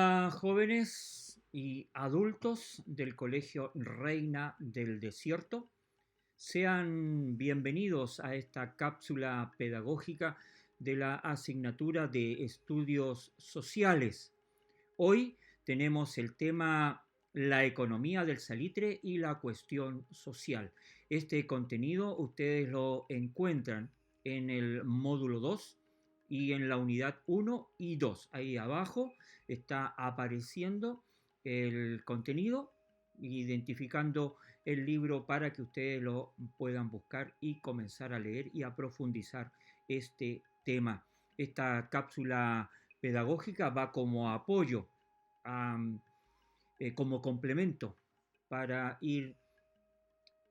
Hola jóvenes y adultos del Colegio Reina del Desierto. Sean bienvenidos a esta cápsula pedagógica de la asignatura de Estudios Sociales. Hoy tenemos el tema la economía del salitre y la cuestión social. Este contenido ustedes lo encuentran en el módulo 2 y en la unidad 1 y 2. Ahí abajo está apareciendo el contenido, identificando el libro para que ustedes lo puedan buscar y comenzar a leer y a profundizar este tema. Esta cápsula pedagógica va como apoyo, como complemento para ir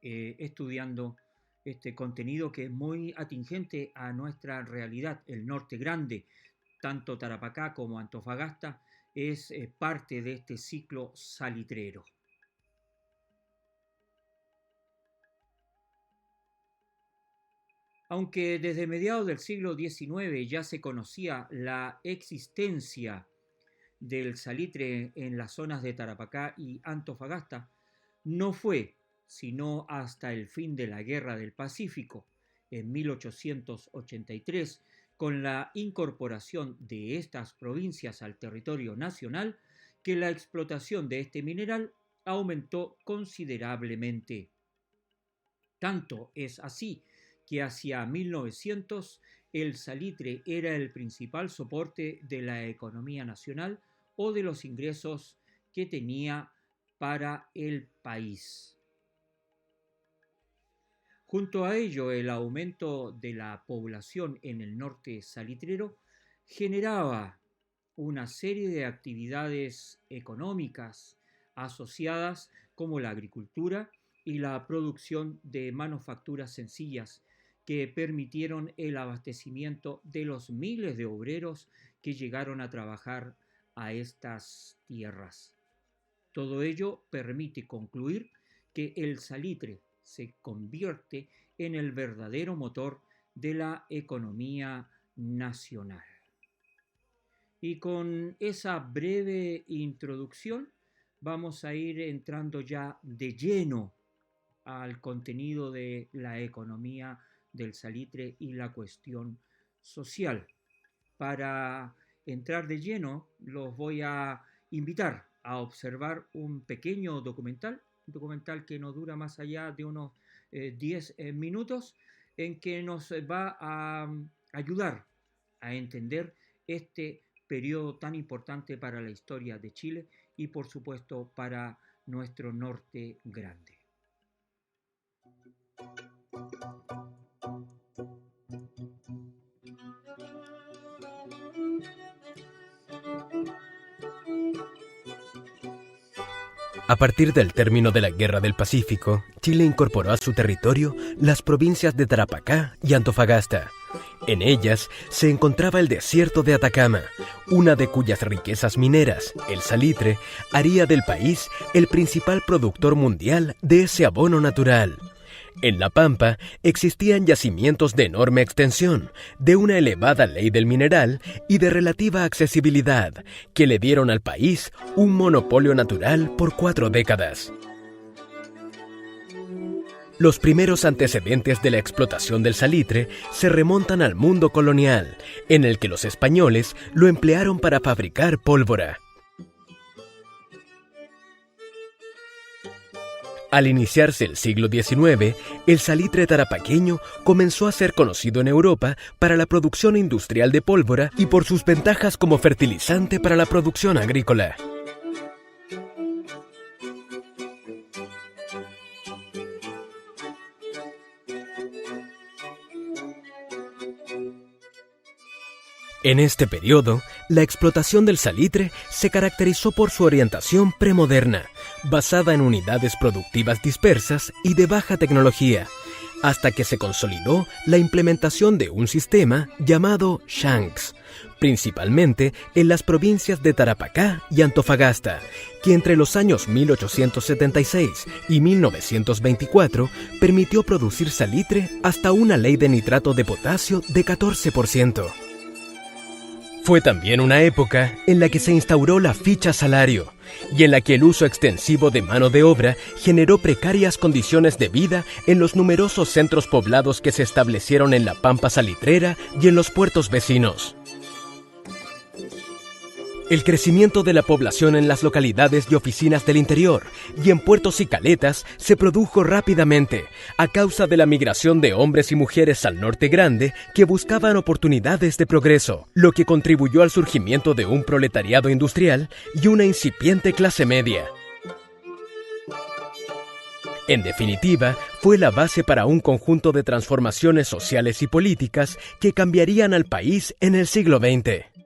estudiando este contenido que es muy atingente a nuestra realidad. El norte grande, tanto Tarapacá como Antofagasta, es parte de este ciclo salitrero. Aunque desde mediados del siglo XIX ya se conocía la existencia del salitre en las zonas de Tarapacá y Antofagasta, no fue sino hasta el fin de la Guerra del Pacífico, en 1883, con la incorporación de estas provincias al territorio nacional, que la explotación de este mineral aumentó considerablemente. Tanto es así que hacia 1900 el salitre era el principal soporte de la economía nacional o de los ingresos que tenía para el país. Junto a ello, el aumento de la población en el norte salitrero generaba una serie de actividades económicas asociadas como la agricultura y la producción de manufacturas sencillas que permitieron el abastecimiento de los miles de obreros que llegaron a trabajar a estas tierras. Todo ello permite concluir que el salitre se convierte en el verdadero motor de la economía nacional. Y con esa breve introducción vamos a ir entrando ya de lleno al contenido de la economía del salitre y la cuestión social. Para entrar de lleno, los voy a invitar a observar un pequeño documental que no dura más allá de unos 10 minutos, en que nos va a ayudar a entender este periodo tan importante para la historia de Chile y por supuesto para nuestro norte grande. A partir del término de la Guerra del Pacífico, Chile incorporó a su territorio las provincias de Tarapacá y Antofagasta. En ellas se encontraba el desierto de Atacama, una de cuyas riquezas mineras, el salitre, haría del país el principal productor mundial de ese abono natural. En La Pampa existían yacimientos de enorme extensión, de una elevada ley del mineral y de relativa accesibilidad, que le dieron al país un monopolio natural por 4 décadas. Los primeros antecedentes de la explotación del salitre se remontan al mundo colonial, en el que los españoles lo emplearon para fabricar pólvora. Al iniciarse el siglo XIX, el salitre tarapaqueño comenzó a ser conocido en Europa para la producción industrial de pólvora y por sus ventajas como fertilizante para la producción agrícola. En este periodo, la explotación del salitre se caracterizó por su orientación premoderna, basada en unidades productivas dispersas y de baja tecnología, hasta que se consolidó la implementación de un sistema llamado Shanks, principalmente en las provincias de Tarapacá y Antofagasta, que entre los años 1876 y 1924 permitió producir salitre hasta una ley de nitrato de potasio de 14%. Fue también una época en la que se instauró la ficha salario y en la que el uso extensivo de mano de obra generó precarias condiciones de vida en los numerosos centros poblados que se establecieron en la pampa salitrera y en los puertos vecinos. El crecimiento de la población en las localidades y oficinas del interior y en puertos y caletas se produjo rápidamente a causa de la migración de hombres y mujeres al norte grande que buscaban oportunidades de progreso, lo que contribuyó al surgimiento de un proletariado industrial y una incipiente clase media. En definitiva, fue la base para un conjunto de transformaciones sociales y políticas que cambiarían al país en el siglo XX.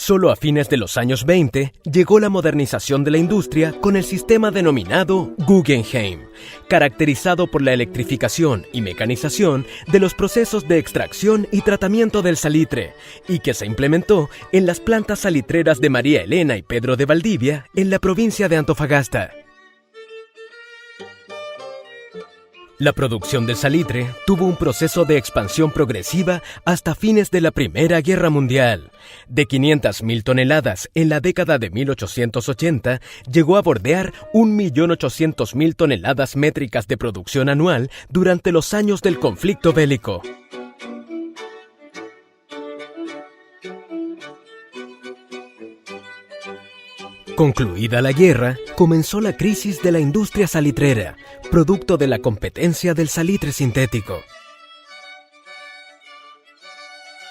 Solo a fines de los años 20 llegó la modernización de la industria con el sistema denominado Guggenheim, caracterizado por la electrificación y mecanización de los procesos de extracción y tratamiento del salitre, y que se implementó en las plantas salitreras de María Elena y Pedro de Valdivia, en la provincia de Antofagasta. La producción del salitre tuvo un proceso de expansión progresiva hasta fines de la Primera Guerra Mundial. De 500.000 toneladas en la década de 1880, llegó a bordear 1.800.000 toneladas métricas de producción anual durante los años del conflicto bélico. Concluida la guerra, comenzó la crisis de la industria salitrera, producto de la competencia del salitre sintético.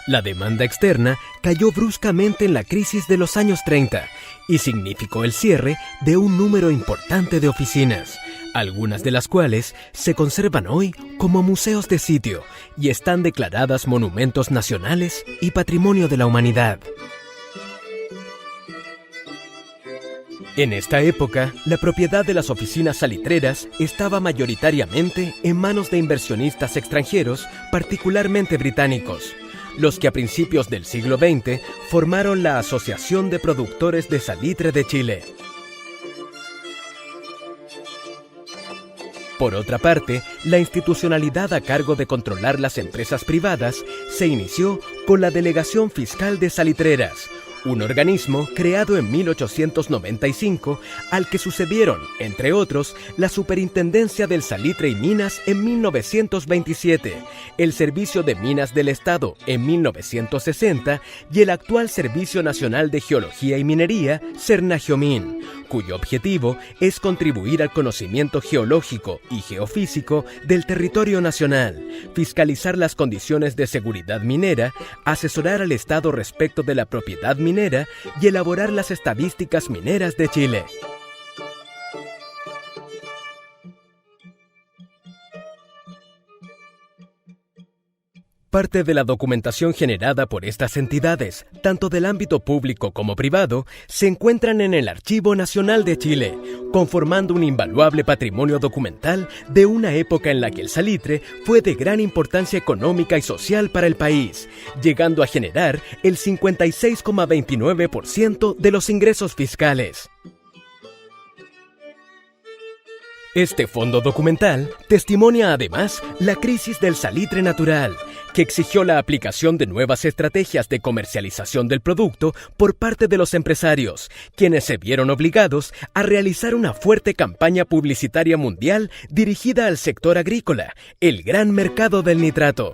La demanda externa cayó bruscamente en la crisis de los años 30 y significó el cierre de un número importante de oficinas, algunas de las cuales se conservan hoy como museos de sitio y están declaradas monumentos nacionales y patrimonio de la humanidad. En esta época, la propiedad de las oficinas salitreras estaba mayoritariamente en manos de inversionistas extranjeros, particularmente británicos, los que a principios del siglo XX formaron la Asociación de Productores de Salitre de Chile. Por otra parte, la institucionalidad a cargo de controlar las empresas privadas se inició con la Delegación Fiscal de Salitreras, un organismo creado en 1895 al que sucedieron, entre otros, la Superintendencia del Salitre y Minas en 1927, el Servicio de Minas del Estado en 1960 y el actual Servicio Nacional de Geología y Minería, Sernagiomín, cuyo objetivo es contribuir al conocimiento geológico y geofísico del territorio nacional, fiscalizar las condiciones de seguridad minera, asesorar al Estado respecto de la propiedad minera y elaborar las estadísticas mineras de Chile. Parte de la documentación generada por estas entidades, tanto del ámbito público como privado, se encuentran en el Archivo Nacional de Chile, conformando un invaluable patrimonio documental de una época en la que el salitre fue de gran importancia económica y social para el país, llegando a generar el 56,29% de los ingresos fiscales. Este fondo documental testimonia además la crisis del salitre natural, que exigió la aplicación de nuevas estrategias de comercialización del producto por parte de los empresarios, quienes se vieron obligados a realizar una fuerte campaña publicitaria mundial dirigida al sector agrícola, el gran mercado del nitrato.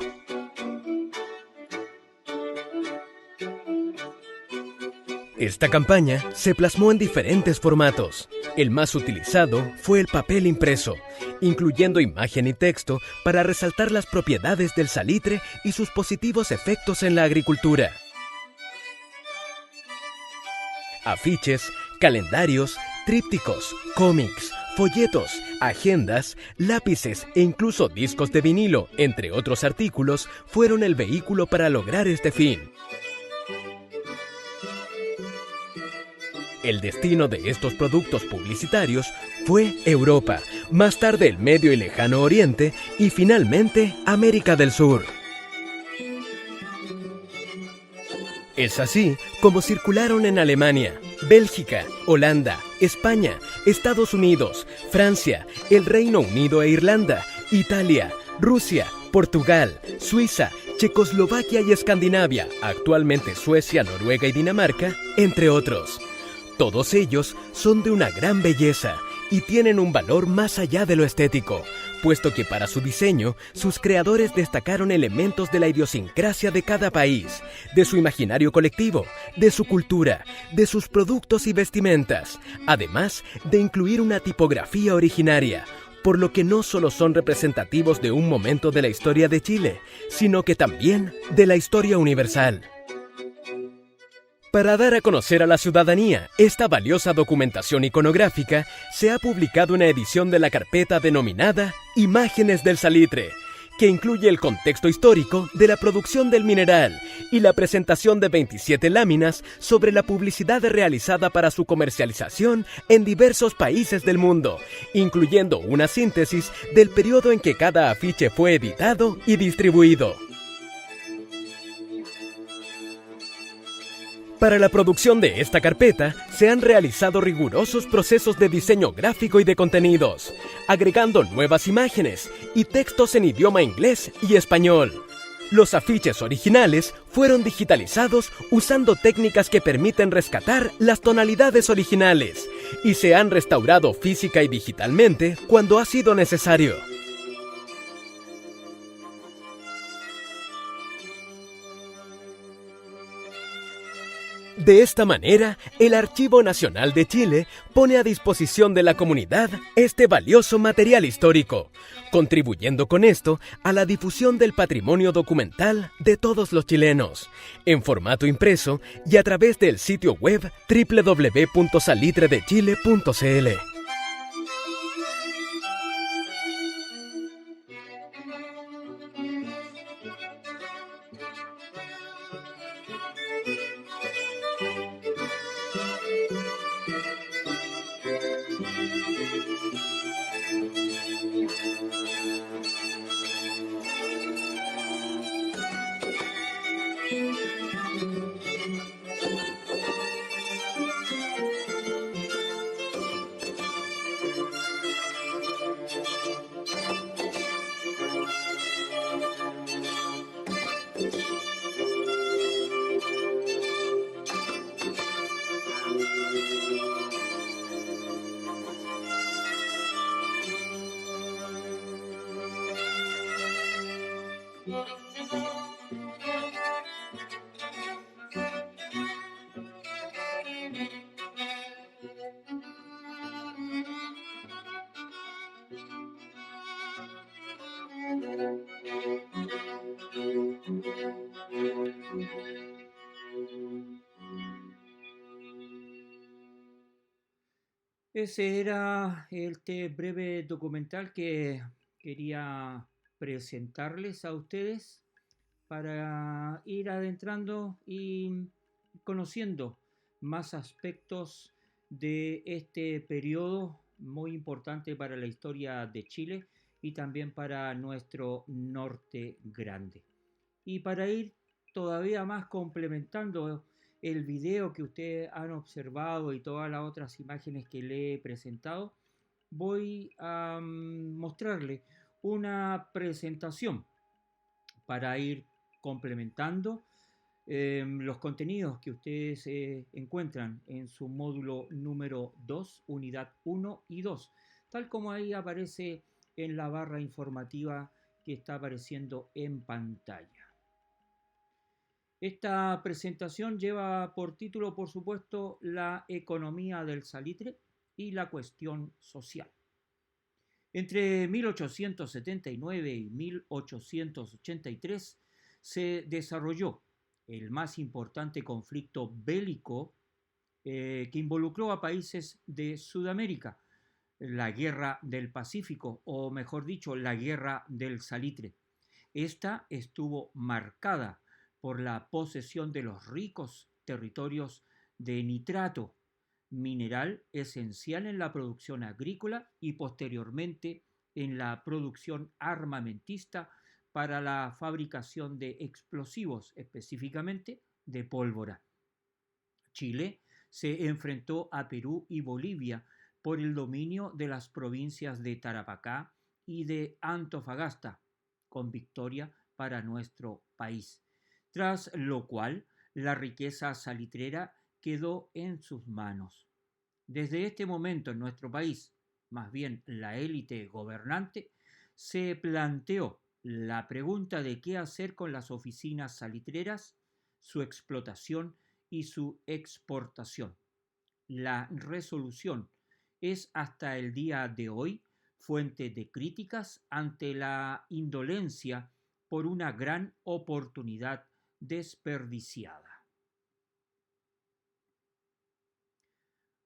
Esta campaña se plasmó en diferentes formatos. El más utilizado fue el papel impreso, incluyendo imagen y texto para resaltar las propiedades del salitre y sus positivos efectos en la agricultura. Afiches, calendarios, trípticos, cómics, folletos, agendas, lápices e incluso discos de vinilo, entre otros artículos, fueron el vehículo para lograr este fin. El destino de estos productos publicitarios fue Europa, más tarde el Medio y Lejano Oriente y finalmente América del Sur. Es así como circularon en Alemania, Bélgica, Holanda, España, Estados Unidos, Francia, el Reino Unido e Irlanda, Italia, Rusia, Portugal, Suiza, Checoslovaquia y Escandinavia, actualmente Suecia, Noruega y Dinamarca, entre otros. Todos ellos son de una gran belleza y tienen un valor más allá de lo estético, puesto que para su diseño, sus creadores destacaron elementos de la idiosincrasia de cada país, de su imaginario colectivo, de su cultura, de sus productos y vestimentas, además de incluir una tipografía originaria, por lo que no solo son representativos de un momento de la historia de Chile, sino que también de la historia universal. Para dar a conocer a la ciudadanía esta valiosa documentación iconográfica, se ha publicado una edición de la carpeta denominada Imágenes del Salitre, que incluye el contexto histórico de la producción del mineral y la presentación de 27 láminas sobre la publicidad realizada para su comercialización en diversos países del mundo, incluyendo una síntesis del periodo en que cada afiche fue editado y distribuido. Para la producción de esta carpeta, se han realizado rigurosos procesos de diseño gráfico y de contenidos, agregando nuevas imágenes y textos en idioma inglés y español. Los afiches originales fueron digitalizados usando técnicas que permiten rescatar las tonalidades originales y se han restaurado física y digitalmente cuando ha sido necesario. De esta manera, el Archivo Nacional de Chile pone a disposición de la comunidad este valioso material histórico, contribuyendo con esto a la difusión del patrimonio documental de todos los chilenos, en formato impreso y a través del sitio web www.salitredechile.cl. Ese era este breve documental que quería presentarles a ustedes para ir adentrando y conociendo más aspectos de este periodo muy importante para la historia de Chile y también para nuestro norte grande. Y para ir todavía más complementando el video que ustedes han observado y todas las otras imágenes que le he presentado, voy a mostrarle una presentación para ir complementando los contenidos que ustedes encuentran en su módulo número 2, unidad 1 y 2, tal como ahí aparece en la barra informativa que está apareciendo en pantalla. Esta presentación lleva por título, por supuesto, La economía del salitre y la cuestión social. Entre 1879 y 1883 se desarrolló el más importante conflicto bélico que involucró a países de Sudamérica, la Guerra del Pacífico, o mejor dicho, la Guerra del Salitre. Esta estuvo marcada por la posesión de los ricos territorios de nitrato, mineral esencial en la producción agrícola y posteriormente en la producción armamentista para la fabricación de explosivos, específicamente de pólvora. Chile se enfrentó a Perú y Bolivia por el dominio de las provincias de Tarapacá y de Antofagasta, con victoria para nuestro país, tras lo cual la riqueza salitrera quedó en sus manos. Desde este momento en nuestro país, más bien la élite gobernante, se planteó la pregunta de qué hacer con las oficinas salitreras, su explotación y su exportación. La resolución es hasta el día de hoy fuente de críticas ante la indolencia por una gran oportunidad desperdiciada.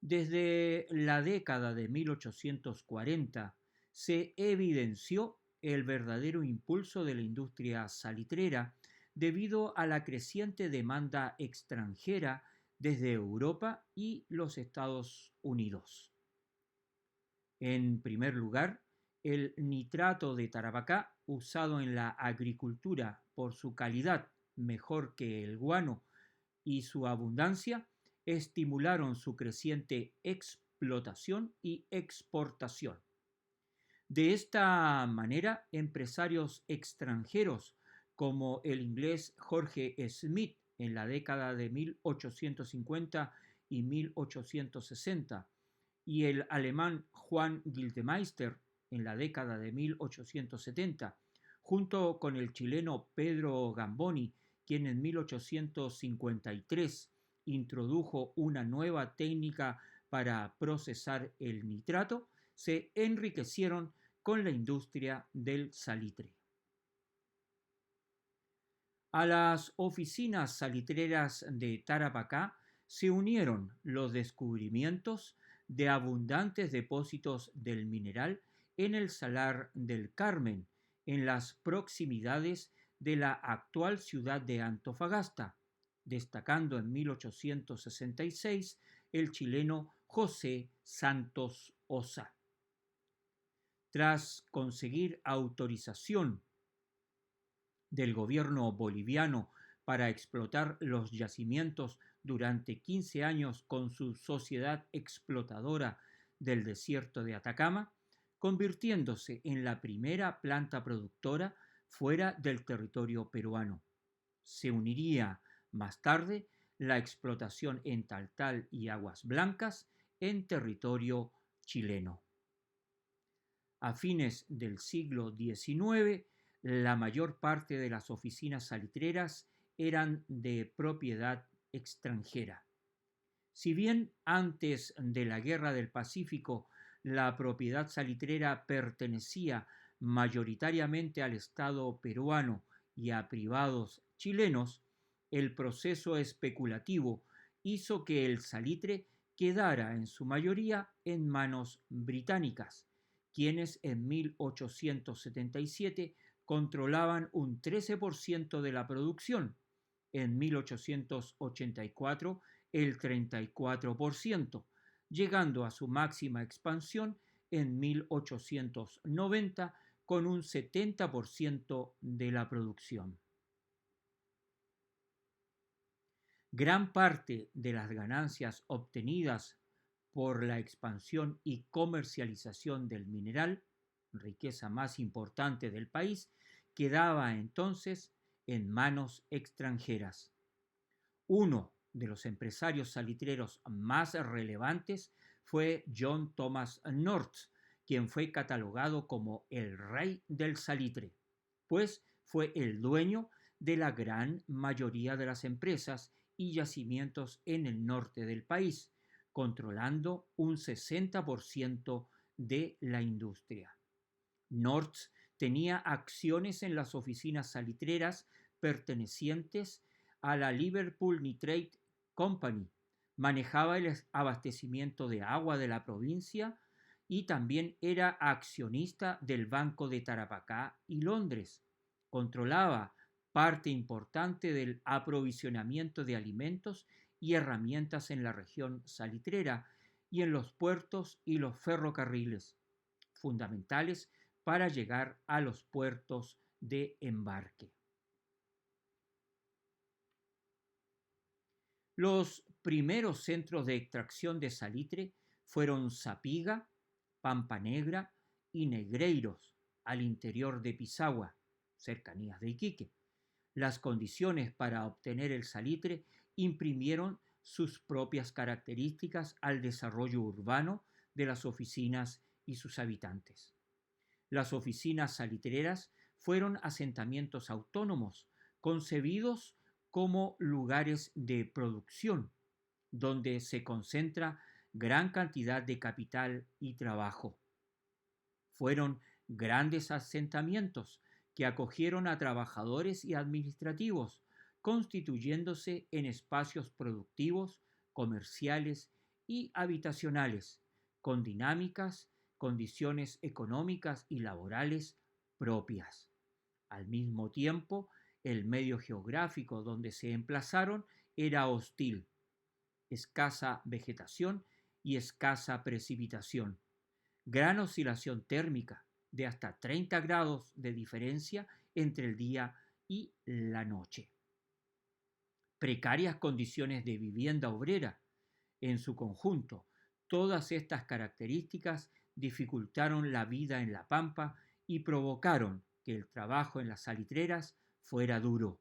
Desde la década de 1840 se evidenció el verdadero impulso de la industria salitrera debido a la creciente demanda extranjera desde Europa y los Estados Unidos. En primer lugar, el nitrato de Tarapacá, usado en la agricultura por su calidad mejor que el guano y su abundancia, estimularon su creciente explotación y exportación. De esta manera, empresarios extranjeros como el inglés Jorge Smith en la década de 1850 y 1860 y el alemán Juan Gildemeister en la década de 1870, junto con el chileno Pedro Gamboni, quien en 1853 introdujo una nueva técnica para procesar el nitrato, se enriquecieron con la industria del salitre. A las oficinas salitreras de Tarapacá se unieron los descubrimientos de abundantes depósitos del mineral en el Salar del Carmen, en las proximidades de la actual ciudad de Antofagasta, destacando en 1866 el chileno José Santos Osa. Tras conseguir autorización del gobierno boliviano para explotar los yacimientos durante 15 años con su sociedad explotadora del desierto de Atacama, convirtiéndose en la primera planta productora fuera del territorio peruano. Se uniría más tarde la explotación en Taltal y Aguas Blancas en territorio chileno. A fines del siglo XIX, la mayor parte de las oficinas salitreras eran de propiedad extranjera. Si bien antes de la Guerra del Pacífico la propiedad salitrera pertenecía mayoritariamente al Estado peruano y a privados chilenos, el proceso especulativo hizo que el salitre quedara en su mayoría en manos británicas, quienes en 1877 controlaban un 13% de la producción, en 1884 el 34%, llegando a su máxima expansión en 1890 con un 70% de la producción. Gran parte de las ganancias obtenidas por la expansión y comercialización del mineral, riqueza más importante del país, quedaba entonces en manos extranjeras. Uno de los empresarios salitreros más relevantes fue John Thomas North, quien fue catalogado como el rey del salitre, pues fue el dueño de la gran mayoría de las empresas y yacimientos en el norte del país, controlando un 60% de la industria. North tenía acciones en las oficinas salitreras pertenecientes a la Liverpool Nitrate Company, manejaba el abastecimiento de agua de la provincia y también era accionista del Banco de Tarapacá y Londres. Controlaba parte importante del aprovisionamiento de alimentos y herramientas en la región salitrera y en los puertos y los ferrocarriles, fundamentales para llegar a los puertos de embarque. Los primeros centros de extracción de salitre fueron Sapiga, Pampa Negra y Negreiros, al interior de Pisagua, cercanías de Iquique. Las condiciones para obtener el salitre imprimieron sus propias características al desarrollo urbano de las oficinas y sus habitantes. Las oficinas salitreras fueron asentamientos autónomos, concebidos como lugares de producción, donde se concentra gran cantidad de capital y trabajo. Fueron grandes asentamientos que acogieron a trabajadores y administrativos, constituyéndose en espacios productivos, comerciales y habitacionales, con dinámicas, condiciones económicas y laborales propias. Al mismo tiempo, el medio geográfico donde se emplazaron era hostil, escasa vegetación y escasa precipitación, gran oscilación térmica de hasta 30 grados de diferencia entre el día y la noche, precarias condiciones de vivienda obrera. En su conjunto, todas estas características dificultaron la vida en la pampa y provocaron que el trabajo en las salitreras fuera duro.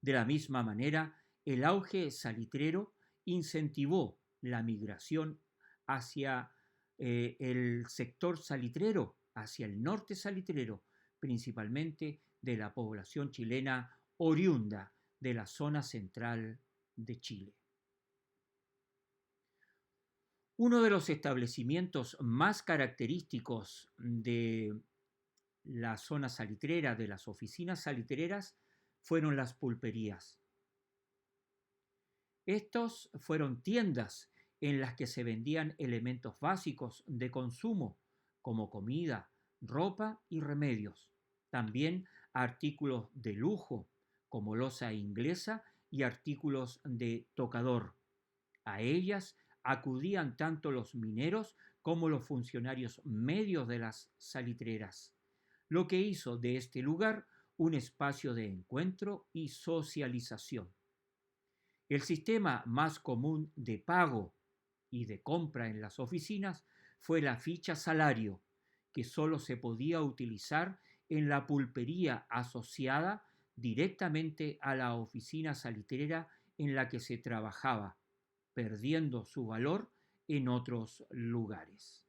De la misma manera, el auge salitrero incentivó la migración hacia el sector salitrero, hacia el norte salitrero, principalmente de la población chilena oriunda de la zona central de Chile. Uno de los establecimientos más característicos de la zona salitrera, de las oficinas salitreras, fueron las pulperías. Estos fueron tiendas en las que se vendían elementos básicos de consumo, como comida, ropa y remedios. También artículos de lujo, como loza inglesa y artículos de tocador. A ellas acudían tanto los mineros como los funcionarios medios de las salitreras, lo que hizo de este lugar un espacio de encuentro y socialización. El sistema más común de pago y de compra en las oficinas fue la ficha salario, que solo se podía utilizar en la pulpería asociada directamente a la oficina salitrera en la que se trabajaba, perdiendo su valor en otros lugares.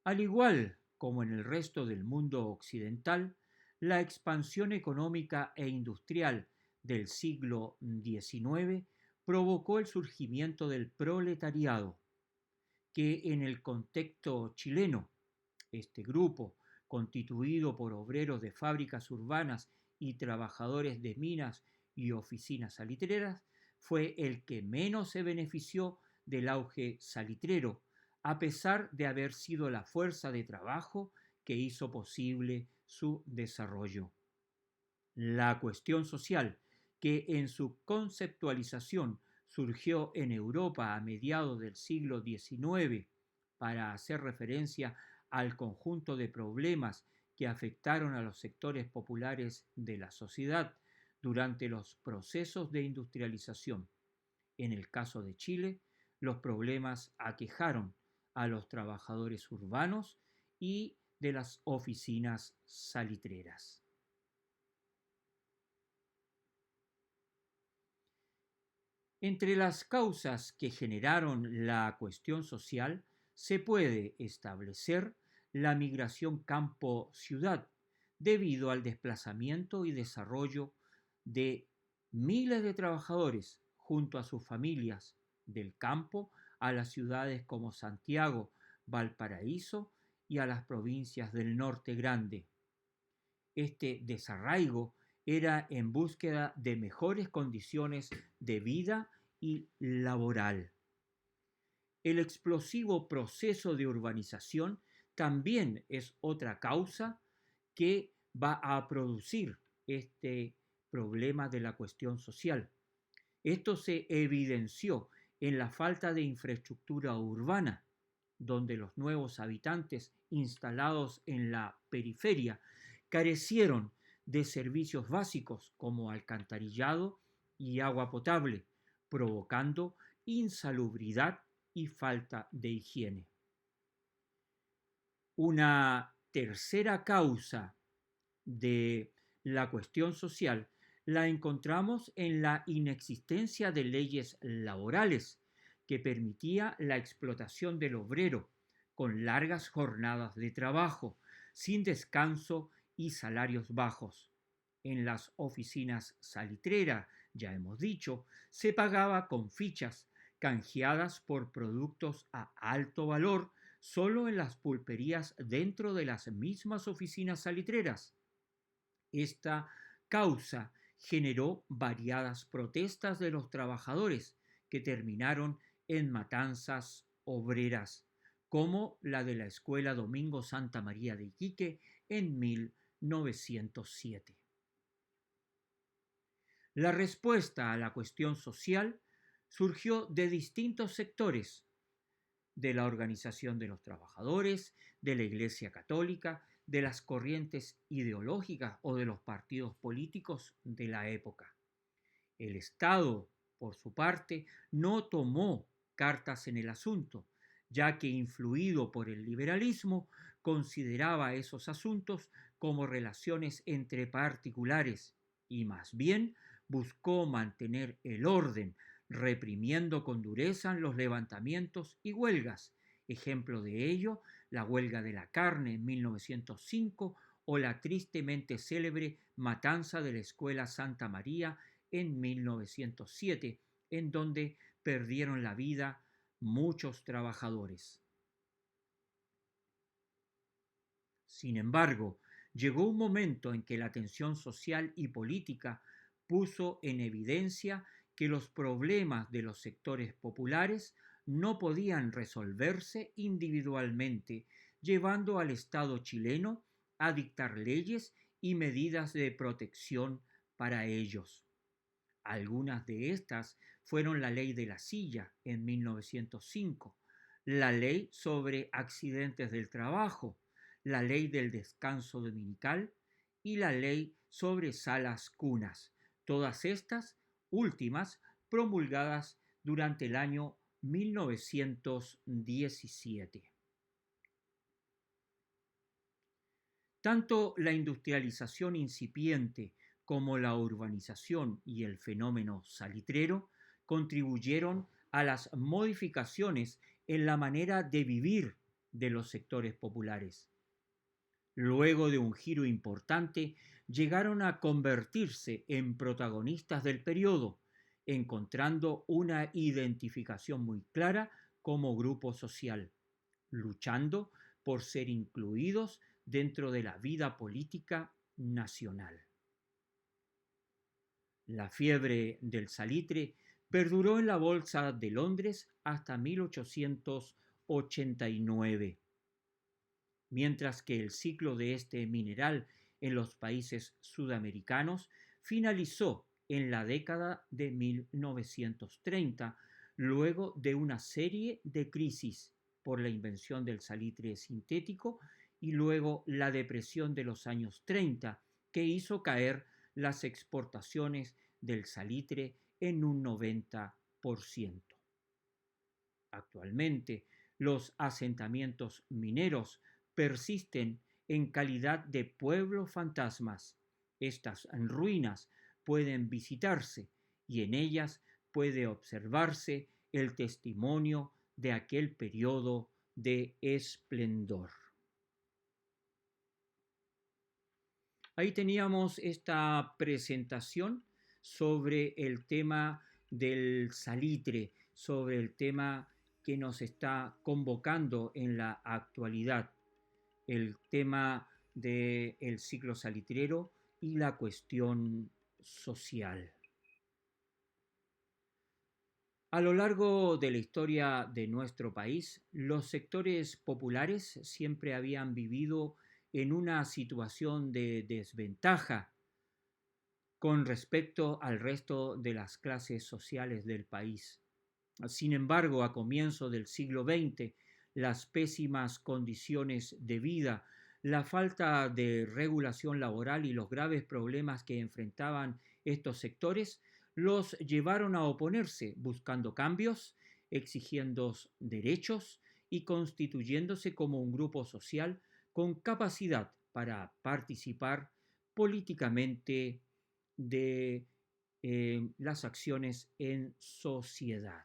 Al igual como en el resto del mundo occidental, la expansión económica e industrial del siglo XIX provocó el surgimiento del proletariado, que en el contexto chileno, este grupo, constituido por obreros de fábricas urbanas y trabajadores de minas y oficinas salitreras, fue el que menos se benefició del auge salitrero, a pesar de haber sido la fuerza de trabajo que hizo posible su desarrollo. La cuestión social, que en su conceptualización surgió en Europa a mediados del siglo XIX para hacer referencia al conjunto de problemas que afectaron a los sectores populares de la sociedad durante los procesos de industrialización. En el caso de Chile, los problemas aquejaron a los trabajadores urbanos y de las oficinas salitreras. Entre las causas que generaron la cuestión social se puede establecer la migración campo-ciudad debido al desplazamiento y desarrollo de miles de trabajadores junto a sus familias del campo a las ciudades como Santiago, Valparaíso y a las provincias del norte grande. Este desarraigo era en búsqueda de mejores condiciones de vida y laboral. El explosivo proceso de urbanización también es otra causa que va a producir este problema de la cuestión social. Esto se evidenció en la falta de infraestructura urbana, donde los nuevos habitantes instalados en la periferia carecieron de servicios básicos como alcantarillado y agua potable, provocando insalubridad y falta de higiene. Una tercera causa de la cuestión social la encontramos en la inexistencia de leyes laborales que permitía la explotación del obrero con largas jornadas de trabajo, sin descanso y salarios bajos. En las oficinas salitreras, ya hemos dicho, se pagaba con fichas canjeadas por productos a alto valor solo en las pulperías dentro de las mismas oficinas salitreras. Esta causa generó variadas protestas de los trabajadores que terminaron en matanzas obreras, como la de la Escuela Domingo Santa María de Iquique en 1907. La respuesta a la cuestión social surgió de distintos sectores, de la Organización de los Trabajadores, de la Iglesia Católica, de las corrientes ideológicas o de los partidos políticos de la época. El Estado, por su parte, no tomó cartas en el asunto, ya que, influido por el liberalismo, consideraba esos asuntos como relaciones entre particulares y más bien buscó mantener el orden, reprimiendo con dureza los levantamientos y huelgas. Ejemplo de ello, la huelga de la carne en 1905 o la tristemente célebre matanza de la Escuela Santa María en 1907, en donde perdieron la vida muchos trabajadores. Sin embargo, llegó un momento en que la tensión social y política puso en evidencia que los problemas de los sectores populares no podían resolverse individualmente, llevando al Estado chileno a dictar leyes y medidas de protección para ellos. Algunas de estas fueron la Ley de la Silla en 1905, la Ley sobre Accidentes del Trabajo, la Ley del Descanso Dominical y la Ley sobre Salas Cunas, todas estas últimas promulgadas durante el año 1917. Tanto la industrialización incipiente como la urbanización y el fenómeno salitrero contribuyeron a las modificaciones en la manera de vivir de los sectores populares. Luego de un giro importante, llegaron a convertirse en protagonistas del periodo, encontrando una identificación muy clara como grupo social, luchando por ser incluidos dentro de la vida política nacional. La fiebre del salitre perduró en la Bolsa de Londres hasta 1889, mientras que el ciclo de este mineral en los países sudamericanos finalizó en la década de 1930, luego de una serie de crisis por la invención del salitre sintético y luego la depresión de los años 30, que hizo caer las exportaciones del salitre en un 90%. Actualmente, los asentamientos mineros persisten en calidad de pueblos fantasmas. Estas ruinas pueden visitarse y en ellas puede observarse el testimonio de aquel periodo de esplendor. Ahí teníamos esta presentación sobre el tema del salitre, sobre el tema que nos está convocando en la actualidad, el tema del ciclo salitrero y la cuestión social. A lo largo de la historia de nuestro país, los sectores populares siempre habían vivido en una situación de desventaja con respecto al resto de las clases sociales del país. Sin embargo, a comienzos del siglo XX, las pésimas condiciones de vida, la falta de regulación laboral y los graves problemas que enfrentaban estos sectores los llevaron a oponerse, buscando cambios, exigiendo derechos y constituyéndose como un grupo social con capacidad para participar políticamente de las acciones en sociedad.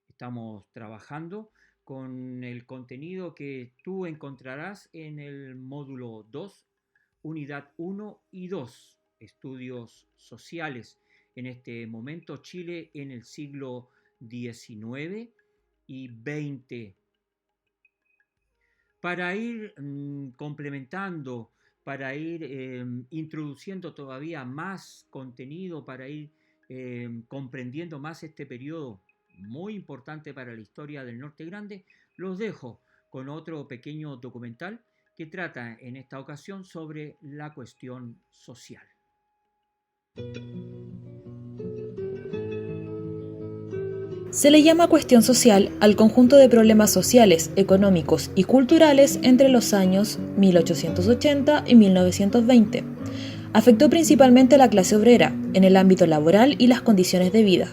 Estamos trabajando con el contenido que tú encontrarás en el módulo 2, unidad 1 y 2, estudios sociales. En este momento Chile en el siglo XIX y XX. Para ir complementando, para ir introduciendo todavía más contenido, para ir comprendiendo más este periodo muy importante para la historia del Norte Grande, los dejo con otro pequeño documental que trata en esta ocasión sobre la cuestión social. Se le llama cuestión social al conjunto de problemas sociales, económicos y culturales entre los años 1880 y 1920. Afectó principalmente a la clase obrera, en el ámbito laboral y las condiciones de vida.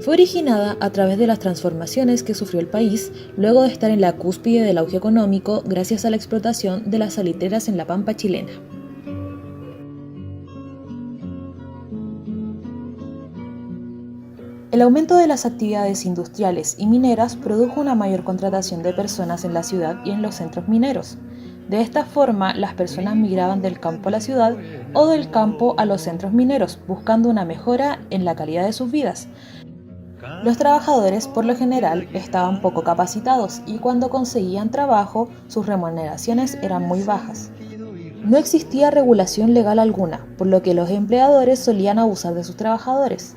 Fue originada a través de las transformaciones que sufrió el país luego de estar en la cúspide del auge económico gracias a la explotación de las salitreras en la pampa chilena. El aumento de las actividades industriales y mineras produjo una mayor contratación de personas en la ciudad y en los centros mineros. De esta forma, las personas migraban del campo a la ciudad o del campo a los centros mineros, buscando una mejora en la calidad de sus vidas. Los trabajadores, por lo general, estaban poco capacitados y cuando conseguían trabajo, sus remuneraciones eran muy bajas. No existía regulación legal alguna, por lo que los empleadores solían abusar de sus trabajadores.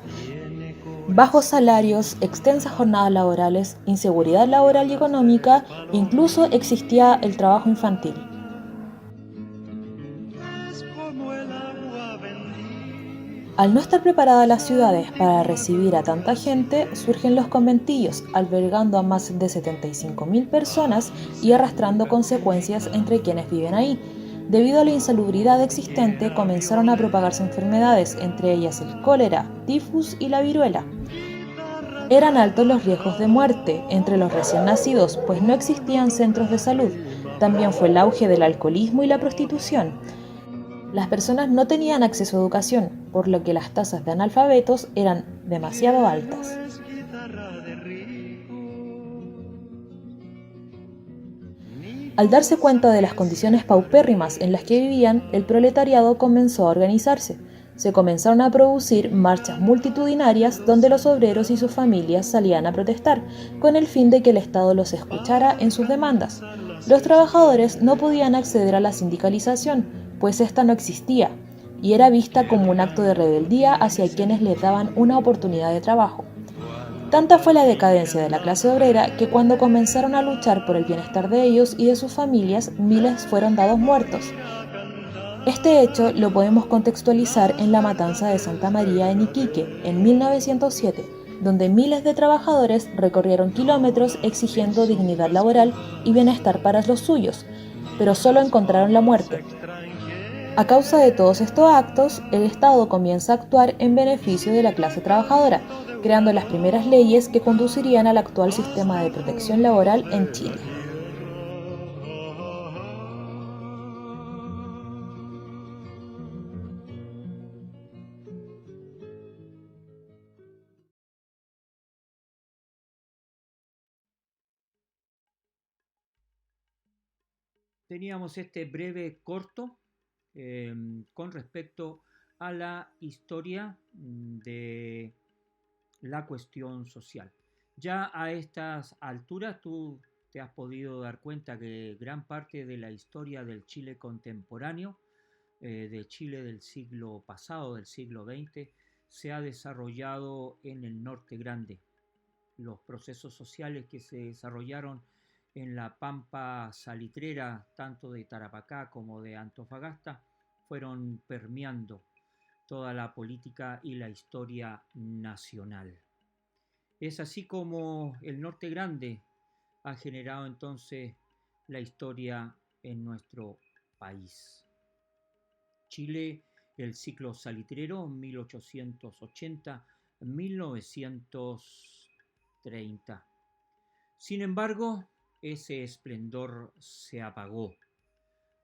Bajos salarios, extensas jornadas laborales, inseguridad laboral y económica, incluso existía el trabajo infantil. Al no estar preparadas las ciudades para recibir a tanta gente, surgen los conventillos, albergando a más de 75.000 personas y arrastrando consecuencias entre quienes viven ahí. Debido a la insalubridad existente, comenzaron a propagarse enfermedades, entre ellas el cólera, tifus y la viruela. Eran altos los riesgos de muerte entre los recién nacidos, pues no existían centros de salud. También fue el auge del alcoholismo y la prostitución. Las personas no tenían acceso a educación, por lo que las tasas de analfabetos eran demasiado altas. Al darse cuenta de las condiciones paupérrimas en las que vivían, el proletariado comenzó a organizarse. Se comenzaron a producir marchas multitudinarias donde los obreros y sus familias salían a protestar, con el fin de que el Estado los escuchara en sus demandas. Los trabajadores no podían acceder a la sindicalización, pues esta no existía, y era vista como un acto de rebeldía hacia quienes les daban una oportunidad de trabajo. Tanta fue la decadencia de la clase obrera que cuando comenzaron a luchar por el bienestar de ellos y de sus familias, miles fueron dados muertos. Este hecho lo podemos contextualizar en la matanza de Santa María en Iquique, en 1907, donde miles de trabajadores recorrieron kilómetros exigiendo dignidad laboral y bienestar para los suyos, pero solo encontraron la muerte. A causa de todos estos actos, el Estado comienza a actuar en beneficio de la clase trabajadora, creando las primeras leyes que conducirían al actual sistema de protección laboral en Chile. Teníamos este breve corto con respecto a la historia de la cuestión social. Ya a estas alturas tú te has podido dar cuenta que gran parte de la historia del Chile contemporáneo, de Chile del siglo pasado, del siglo XX, se ha desarrollado en el Norte Grande. Los procesos sociales que se desarrollaron en la pampa salitrera, tanto de Tarapacá como de Antofagasta, fueron permeando toda la política y la historia nacional. Es así como el Norte Grande ha generado entonces la historia en nuestro país. Chile, el ciclo salitrero 1880-1930. Sin embargo, ese esplendor se apagó.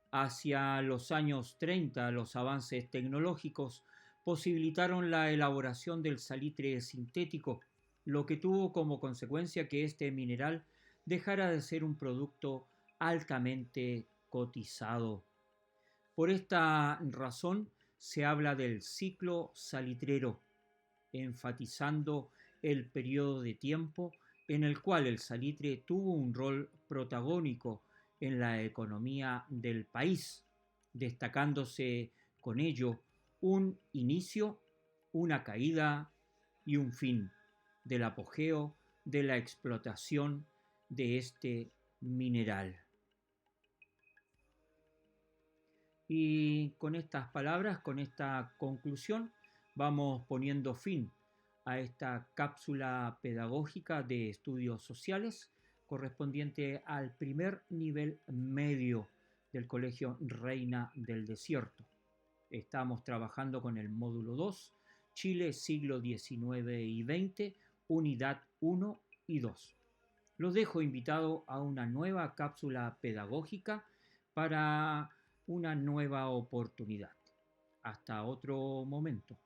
Hacia los años 30, los avances tecnológicos posibilitaron la elaboración del salitre sintético, lo que tuvo como consecuencia que este mineral dejara de ser un producto altamente cotizado. Por esta razón se habla del ciclo salitrero, enfatizando el periodo de tiempo en el cual el salitre tuvo un rol protagónico en la economía del país, destacándose con ello un inicio, una caída y un fin del apogeo de la explotación de este mineral. Y con estas palabras, con esta conclusión, vamos poniendo fin a esta cápsula pedagógica de estudios sociales correspondiente al primer nivel medio del Colegio Reina del Desierto. Estamos trabajando con el módulo 2, Chile, siglo XIX y XX, unidad 1 y 2. Los dejo invitado a una nueva cápsula pedagógica para una nueva oportunidad. Hasta otro momento.